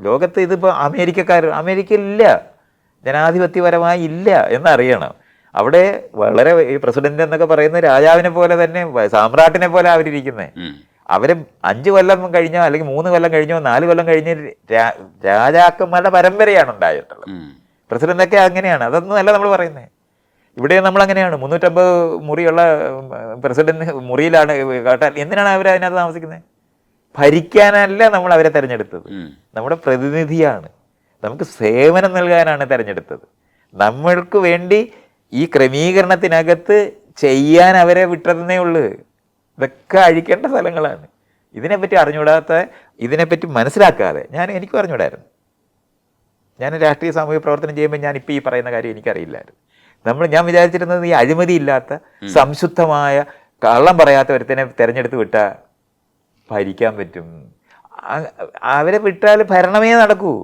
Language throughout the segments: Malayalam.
ലോകത്ത് ഇതിപ്പോൾ അമേരിക്കയിലില്ല, ജനാധിപത്യപരമായി ഇല്ല എന്നറിയണം. അവിടെ വളരെ ഈ പ്രസിഡന്റ് എന്നൊക്കെ പറയുന്ന രാജാവിനെ പോലെ തന്നെ, സാമ്രാട്ടിനെ പോലെ അവരിയ്ക്കുന്നത്. അവര് 5 കൊല്ലം കഴിഞ്ഞോ അല്ലെങ്കിൽ 3 കൊല്ലം കഴിഞ്ഞോ 4 കൊല്ലം കഴിഞ്ഞ് രാജാക്കന്മാരുടെ പരമ്പരയാണ് ഉണ്ടായിട്ടുള്ളത്. പ്രസിഡന്റൊക്കെ അങ്ങനെയാണ്. അതൊന്നും അല്ല നമ്മൾ പറയുന്നത്. ഇവിടെ നമ്മൾ അങ്ങനെയാണ്. 350 മുറിയുള്ള പ്രസിഡന്റ് മുറിയിലാണ് കേട്ടാൽ എന്തിനാണ് അവർ അതിനകത്ത് താമസിക്കുന്നത്? ഭരിക്കാനല്ല നമ്മൾ അവരെ തിരഞ്ഞെടുത്തത്. നമ്മുടെ പ്രതിനിധിയാണ്, നമുക്ക് സേവനം നൽകാനാണ് തിരഞ്ഞെടുത്തത്. നമ്മൾക്ക് വേണ്ടി ഈ ക്രമീകരണത്തിനകത്ത് ചെയ്യാൻ അവരെ വിട്ടതെന്നേ ഉള്ളൂ. ഇതൊക്കെ അഴിക്കേണ്ട സ്ഥലങ്ങളാണ്. ഇതിനെപ്പറ്റി അറിഞ്ഞുകൂടാത്ത, ഇതിനെപ്പറ്റി മനസ്സിലാക്കാതെ എനിക്കും അറിഞ്ഞുകൂടായിരുന്നു. ഞാൻ രാഷ്ട്രീയ സാമൂഹിക പ്രവർത്തനം ചെയ്യുമ്പോൾ ഞാനിപ്പോൾ ഈ പറയുന്ന കാര്യം എനിക്കറിയില്ലായിരുന്നു. ഞാൻ വിചാരിച്ചിരുന്നത് ഈ അഴിമതി ഇല്ലാത്ത സംശുദ്ധമായ കള്ളം പറയാത്ത ഒരുത്തനെ തിരഞ്ഞെടുത്ത് വിട്ടാൽ ഭരിക്കാൻ പറ്റും. അവരെ വിട്ടാൽ ഭരണമേ നടക്കൂ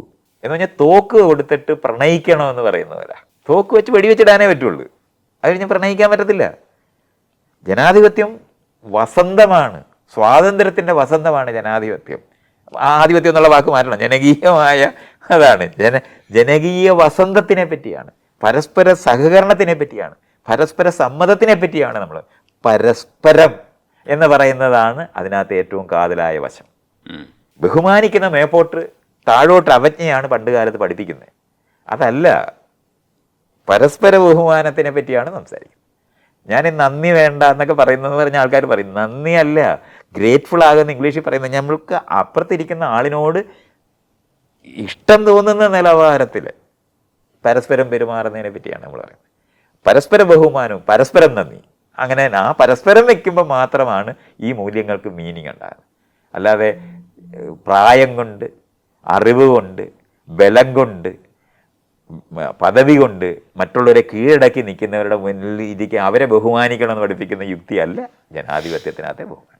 എന്ന് പറഞ്ഞാൽ തോക്ക് കൊടുത്തിട്ട് പ്രണയിക്കണമെന്ന് പറയുന്നവരാ. തോക്ക് വെച്ച് വെടിവെച്ചിടാനേ പറ്റുള്ളൂ, അത് കഴിഞ്ഞ് പ്രണയിക്കാൻ പറ്റത്തില്ല. ജനാധിപത്യം വസന്തമാണ്, സ്വാതന്ത്ര്യത്തിൻ്റെ വസന്തമാണ് ജനാധിപത്യം. ആധിപത്യം എന്നുള്ള വാക്ക് മാറ്റണം, ജനകീയമായ അതാണ്. ജനകീയ വസന്തത്തിനെ പറ്റിയാണ്, പരസ്പര സഹകരണത്തിനെ പറ്റിയാണ്, പരസ്പര സമ്മതത്തിനെ പറ്റിയാണ്. നമ്മൾ പരസ്പരം എന്ന് പറയുന്നതാണ് അതിനകത്ത് ഏറ്റവും കാതലായ വശം. ബഹുമാനിക്കുന്ന മേപ്പോട്ട് താഴോട്ട് അവജ്ഞയാണ് പണ്ട് കാലത്ത് പഠിപ്പിക്കുന്നത്. അതല്ല, പരസ്പര ബഹുമാനത്തിനെ പറ്റിയാണ് സംസാരിക്കുന്നത്. ഞാൻ നന്ദി വേണ്ട എന്നൊക്കെ പറയുന്നത് പറഞ്ഞ ആൾക്കാർ പറയും. നന്ദി അല്ല, ഗ്രേറ്റ്ഫുൾ ആകുന്ന ഇംഗ്ലീഷിൽ പറയുന്നത് നമ്മൾക്ക് അപ്പുറത്തിരിക്കുന്ന ആളിനോട് ഇഷ്ടം തോന്നുന്ന നിലവാരത്തിൽ പരസ്പരം പെരുമാറുന്നതിനെ പറ്റിയാണ് നമ്മൾ പറയുന്നത്. പരസ്പര ബഹുമാനവും പരസ്പരം നന്ദി, അങ്ങനെ ആ പരസ്പരം വയ്ക്കുമ്പോൾ മാത്രമാണ് ഈ മൂല്യങ്ങൾക്ക് മീനിങ് ഉണ്ടാകുന്നത്. അല്ലാതെ പ്രായം കൊണ്ട്, അറിവ് കൊണ്ട്, ബലം കൊണ്ട്, പദവി കൊണ്ട് മറ്റുള്ളവരെ കീഴടക്കി നിൽക്കുന്നവരുടെ മുന്നിൽ ഇരിക്കുക, അവരെ ബഹുമാനിക്കണം എന്ന് പഠിപ്പിക്കുന്ന യുക്തിയല്ല ജനാധിപത്യത്തിനകത്തെ ബഹുമാനം.